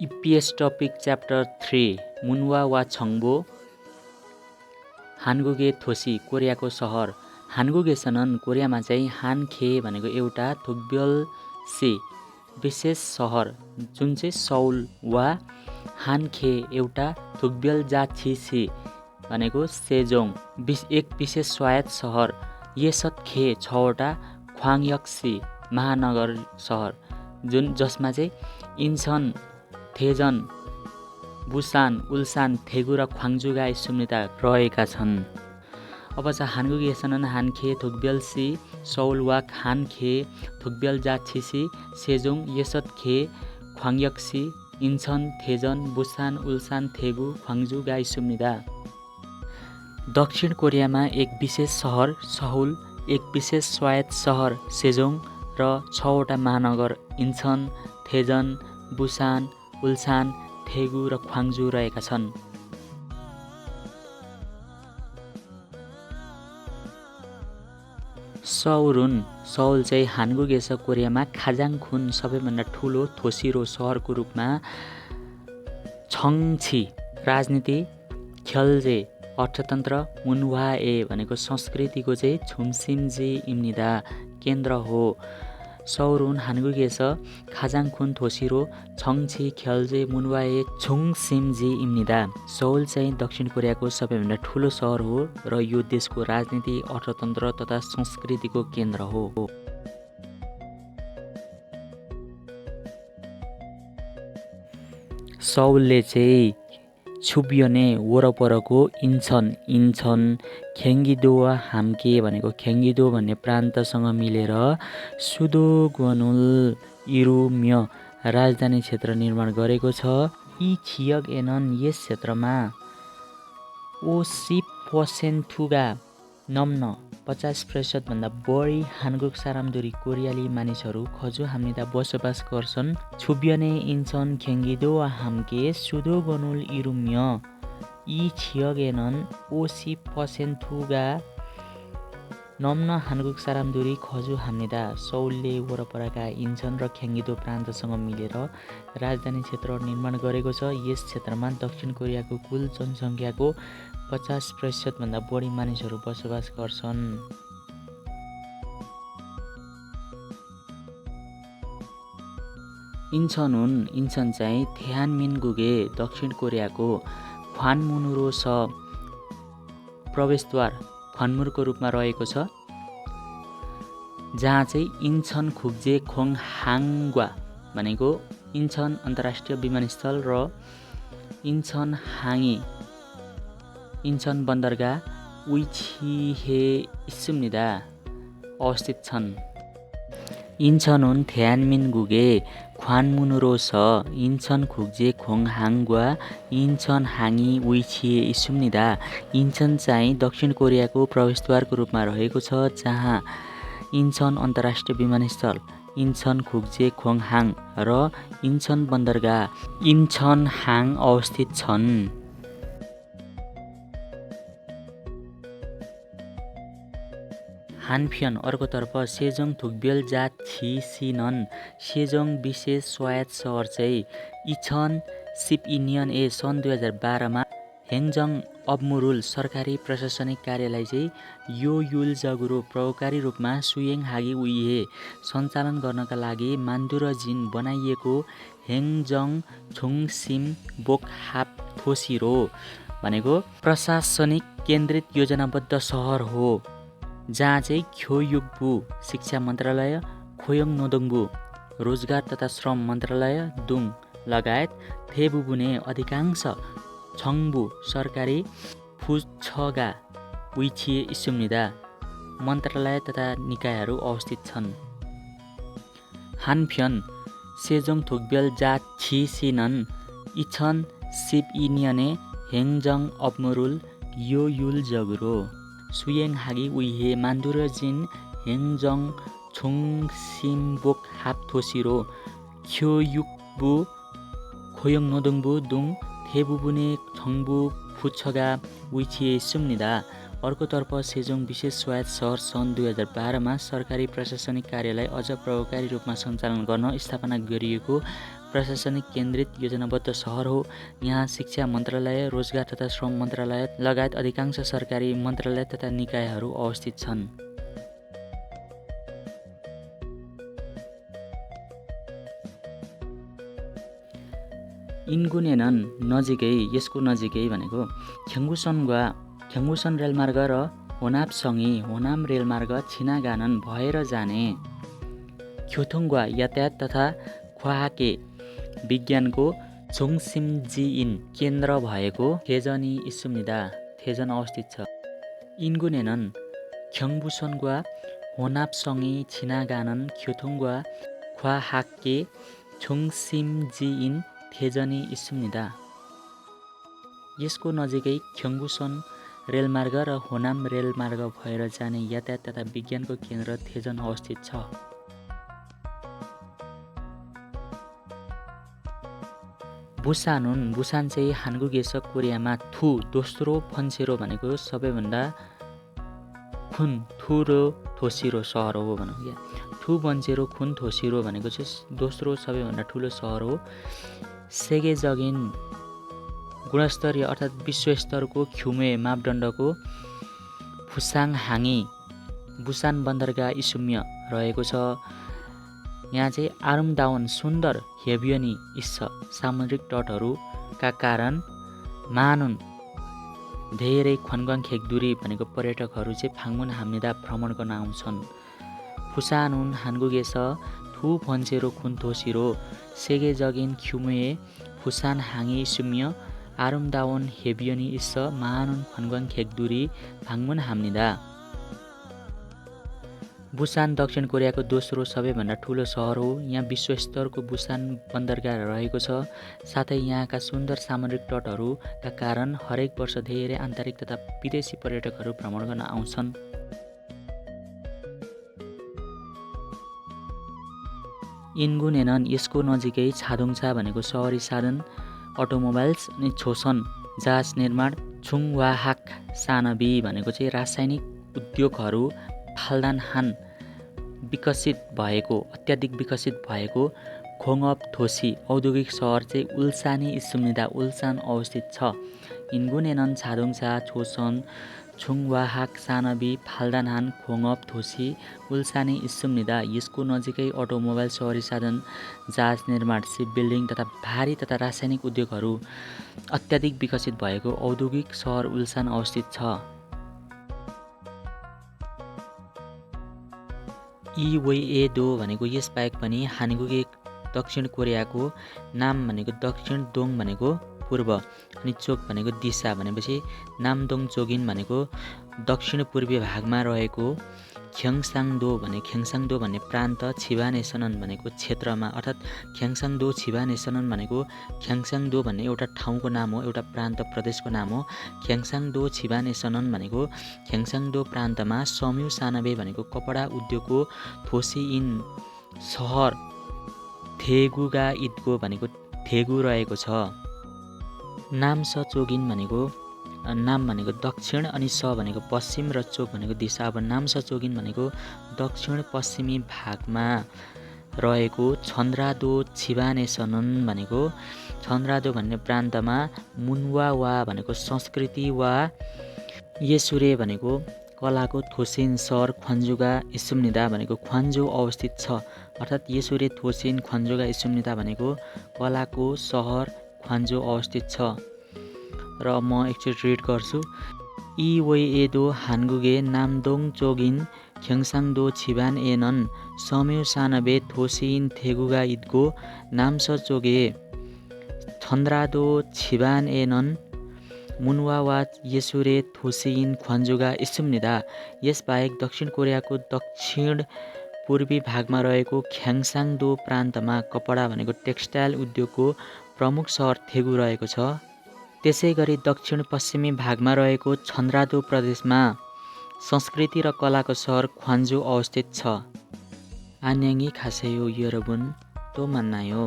EPS topic chapter 3 मुनवा वा छङ्बो हानगुगे थोसी कोरियाको सहर हानगुगेसनन कोरियामा चाहिँ हानखे भनेको एउटा थुक्ब्यल सी विशेष सहर जुन चाहिँ सौल वा हानखे एउटा थुक्ब्यल जाछि सी भनेको सेजोङ एक विशेष स्वायत्त सहर येसतखे 6वटा ख्वाङयक्सी महानगर सहर जसमा चाहिँ इन्सन थेजन बुसान उल्सान थेगु र ख्वाङजुगा सुम्निता रहेका छन्। अब चाहिँ हानगुगेसनन हानखे थुक्ब्यल सी सौल वा हानखे थुक्ब्यल जाछिसी सेजोङ येसतखे ख्वाङयक्सी इन्सन थेजन बुसान उल्सान थेगु ख्वाङजु गाई सुम्निदा। दक्षिण कोरियामा एक विशेष सहर सहुल एक विशेष स्वायत्त सहर सेजोङ र 6वटा महानगर इन्सन थेजन बुसान उल्सान थेगु र ख्वाङजु रहेका छन्। सौल चाहिँ हानगुगेस कोरियामा खाजाङखुन सबैभन्दा ठुलो थोसिरो सहरको रूपमा छङछि राजनीति ख्यल्जे अर्थतन्त्र मुनवाए भनेको संस्कृतिको चाहिँ छुमसिमजी इम्निदा केन्द्र हो। सौरुन हानगुगेस खाजाङखुन थोसिरो छङछि ख्यल्जे मुनवाए छुङसिमजी इम्निदा। सौल चाहिँ दक्षिण कोरियाको सबैभन्दा ठुलो सहर हो र यो देशको राजनीति अर्थतन्त्र तथा संस्कृतिको केन्द्र हो। सौलले चाहिँ छुब्यने वरपरको इन्छन ख्याङ्गिदो हाम्के भनेको ख्याङ्गिदो भन्ने प्रान्तसँग मिलेर सुदोगनुल इरुम्य राजधानी क्षेत्र निर्माण गरेको छ। यी छियग एनन यस क्षेत्रमा 50%थुगा नम्न 50% भन्दा बढी हानगुग सारामदुरी कोरियाली मानिसहरू खजु हाम्निदा बसोबास गर्छन्। छुब्यने इन्सन ख्याङ्गिदो हाम्के सुदोगनुल इरुम्य यी छियगेनन 50%थुगा नम्न हानगुग सारामदुरी खजु हाम्निदा सौलले वरपरका इन्सन र ख्याङ्गिदो प्रान्तसँग मिलेर राजधानी क्षेत्र निर्माण गरेको छ। यस क्षेत्रमा दक्षिण कोरियाको कुल जनसङ्ख्याको 50% भन्दा बढी मानिसहरू बसोबास गर्छन्। इन्सन चाहिँ थ्यानमिनगुगे दक्षिण कोरियाको ख्वानमुनुरो प्रवेशद्वार खन्मुरको रूपमा रहेको छ जहाँ चाहिँ इन्सन खुग्जे खोङहाङ्ग्वा भनेको इन्सन अन्तर्राष्ट्रिय विमानस्थल र इन्सन बन्दरगाह उइछिहे इस्सुम्निदा अवस्थित छन्। इन्छनुन थ्यानमिनगुगे ख्वानमुनुरो इन्सन खुग्जे खोङहाङ्ग्वा इन्सन हाङी उइछिए इस्सुम्निदा। इन्सन चाहिँ दक्षिण कोरियाको प्रवेशद्वारको रूपमा रहेको छ जहाँ इन्सन अन्तर्राष्ट्रिय विमानस्थल इन्सन खुग्जे खोङहाङ र इन्सन बन्दरगाह इन्छनहाङ अवस्थित छन्। हानफ्यन अर्कोतर्फ सेजोङ थुक्ब्यल जाछिसिनन सेजोङ विशेष स्वायत्त सहर चाहिँ इछन सिपइनियन सन् 2012मा हेङजङ अबमुरुल सरकारी प्रशासनिक कार्यालय चाहिँ यो युल जगुरो प्रभावकारी रूपमा सुयेङ हागी उइहे सञ्चालन गर्नका लागि मान्दुरजिन बनाइएको हेङजङ छुङसिम बोकहाप थोसिरो भनेको प्रशासनिक केन्द्रित योजनाबद्ध सहर हो जहाँ चाहिँ ख्योयुक्बु शिक्षा मन्त्रालय खोयोङ नोदोङबु रोजगार तथा श्रम मन्त्रालय दुङ लगायत थेबुबुने अधिकांश छङ्बु सरकारी फुछगा उइछिए इस्सुम्निदा मन्त्रालय तथा निकायहरू अवस्थित छन्। हानफ्यन सेजोङ थुक्ब्यल जाछिसिनन इछन सिपइनियने हेङजङ अबमुरुल यो युल जगुरो सुयेङ हागी उइहे मान्दुरजिन हेङजङ छुङसिमबोक हापथोसिरो ख्योयुक्बु खोयोङ नोदोङबु दुङ थेबुबुने छङ्बु फुछगा उइछिए सुम्निदा अर्कोतर्फ सेजोङ विशेष स्वायत्त सहर सन् 2012मा सरकारी प्रशासनिक कार्यालय अझ प्रभावकारी रूपमा सञ्चालन गर्न स्थापना गरिएको प्रशासनिक केन्द्रित योजनाबद्ध सहर हो। यहाँ शिक्षा मन्त्रालय, रोजगार तथा श्रम मन्त्रालय लगायत अधिकांश सरकारी मन्त्रालय तथा निकायहरू अवस्थित छन्। इन्गुनेनन नजिकै यसको नजिकै भनेको ख्याङ्बुसन रेलमार्ग र होनापसँगै होनाम रेलमार्ग छिनागानन भएर जाने ख्योथुङ्वा यातायात तथा ख्वाहाके विज्ञानको जोङसिमजिइन केन्द्र भएको थेजनी इस्सुम्निदा थेजन अवस्थित छ। इन्गुनेनन ख्याङ्बुसनवा होनापसँगै छिनागानन ख्योथुङ्वा ख्वाहाके जोङसिमजिइन थेजनी इस्सुम्निदा। यसको नजिकै ख्याङ्बुसन रेलमार्ग र होनाम रेलमार्ग भएर जाने यातायात तथा विज्ञानको केन्द्र थेजन अवस्थित छ। बुसान चाहिँ हान्गुगेस कोरियामा दोस्रो फन्सेरो भनेको सबैभन्दा ठुलो थोसिरो सहर हो भनौँ क्या। बन्चेरो थोसिरो भनेको चाहिँ दोस्रो सबैभन्दा ठुलो सहर हो। सेगेजगिन गुणस्तरीय अर्थात् विश्वस्तरको ख्युमे मापदण्डको फुसाङहाङी बुसान बन्दरगाह इसुम्य रहेको छ। यहाँ चाहिँ आरुमदावन सुन्दर हेबियनी इस्स सामुद्रिक तटहरूका कारण मानुन धेरै खनगङ खेकदुरी भनेको पर्यटकहरू चाहिँ फाङ्मुन हाम्निदा भ्रमण गर्न आउँछन्। फुसानुन हान्गुगेस थु फन्सेरो थोसिरो सेगेजगिन ख्युमे फुसान हाङी इसुम्य आरुमदावन हेबियनी इस्स महानुन खनगङ खेकदुरी फाङ्मुन हाम्निदा। बुसान दक्षिण कोरियाको दोस्रो सबैभन्दा ठुलो सहर हो। यहाँ विश्वस्तरको बुसान बन्दरगाह रहेको छ। साथै यहाँका सुन्दर सामुद्रिक तटहरूका कारण हरेक वर्ष धेरै आन्तरिक तथा विदेशी पर्यटकहरू भ्रमण गर्न आउँछन्। इन्गुनेनन यसको नजिकै छादोङछा भनेको सहरी साधन अटोमोबाइल्स अनि छोसन जहाज निर्माण छुङवाहाक सानबी भनेको चाहिँ रासायनिक उद्योगहरू फाल्दानहान अत्याधिक विकसित भएको खोङअप थोसी औद्योगिक सहर चाहिँ उल्सानी इस्सुम्निदा उल्सान अवस्थित छ। इन्गुनेनन छादोङछा छोसन छुङवाहाक सानबी फाल्दानहान खोङअप थोसी उल्सानी इस्सुम्निदा। यसको नजिकै अटोमोबाइल सहरी साधन जहाज निर्माण सिप बिल्डिङ तथा भारी तथा रासायनिक उद्योगहरू अत्याधिक विकसित भएको औद्योगिक सहर उल्सान अवस्थित छ। इवेएदो भनेको यसबाहेक पनि हान्गुगे दक्षिण कोरियाको नाम भनेको दक्षिण दोङ भनेको पूर्व अनि चोक भनेको दिशा भनेपछि नामदोङ चोगिन भनेको दक्षिण पूर्वीय भागमा रहेको ख्याङ्साङदो भन्ने प्रान्त छिबानेसनन भनेको क्षेत्रमा अर्थात् ख्याङ्साङदो छिबानेसनन भनेको ख्याङ्साङदो भन्ने एउटा ठाउँको नाम हो, एउटा प्रान्त प्रदेशको नाम हो। ख्याङ्साङदो छिबानेसनन भनेको ख्याङ्साङदो प्रान्तमा सम्यु सानबे भनेको कपडा उद्योगको थोसिइन सहर थेगुगा इदको भनेको थेगु रहेको छ। नामस चोगिन भनेको नाम भनेको दक्षिण अनि स भनेको पश्चिम र चोक भनेको दिशा। अब नामस चोगिन भनेको दक्षिण पश्चिमी भागमा रहेको छन्द्रादो छिबानेसनन भनेको छन्द्रादो भन्ने प्रान्तमा मुन्वा वा भनेको संस्कृति वा येसुरे भनेको कलाको थोसिन सहर ख्वान्जुगा इस्सुम्निदा भनेको ख्वान्जो अवस्थित छ। अर्थात् येसुरे थोसिन ख्वान्जुगा इस्सुम्निदा भनेको कलाको सहर ख्वान्जो अवस्थित छ। र म एकचोटि रिड गर्छु। इवेएदो हान्गुगे नामदोङ चोगिन ख्याङ्साङदो छिबान एनन सम्यु सानबे थोसिइन थेगुगा इदको नामस चोगे छन्द्रादो छिबान एनन मुन्वा वा येसुरे थोसिइन ख्वान्जुगा इस्सुम्निदा। यसबाहेक दक्षिण कोरियाको दक्षिण पूर्वी भागमा रहेको ख्याङ्साङदो प्रान्तमा कपडा भनेको टेक्सटाइल उद्योगको प्रमुख सहर थेगु रहेको छ। त्यसै गरी दक्षिण पश्चिमी भागमा रहेको छन्द्रादो प्रदेशमा संस्कृति र कलाको सहर ख्वान्जो अवस्थित छ। आन्याङ्गी खासेयो यरबुन तो मन्नायो।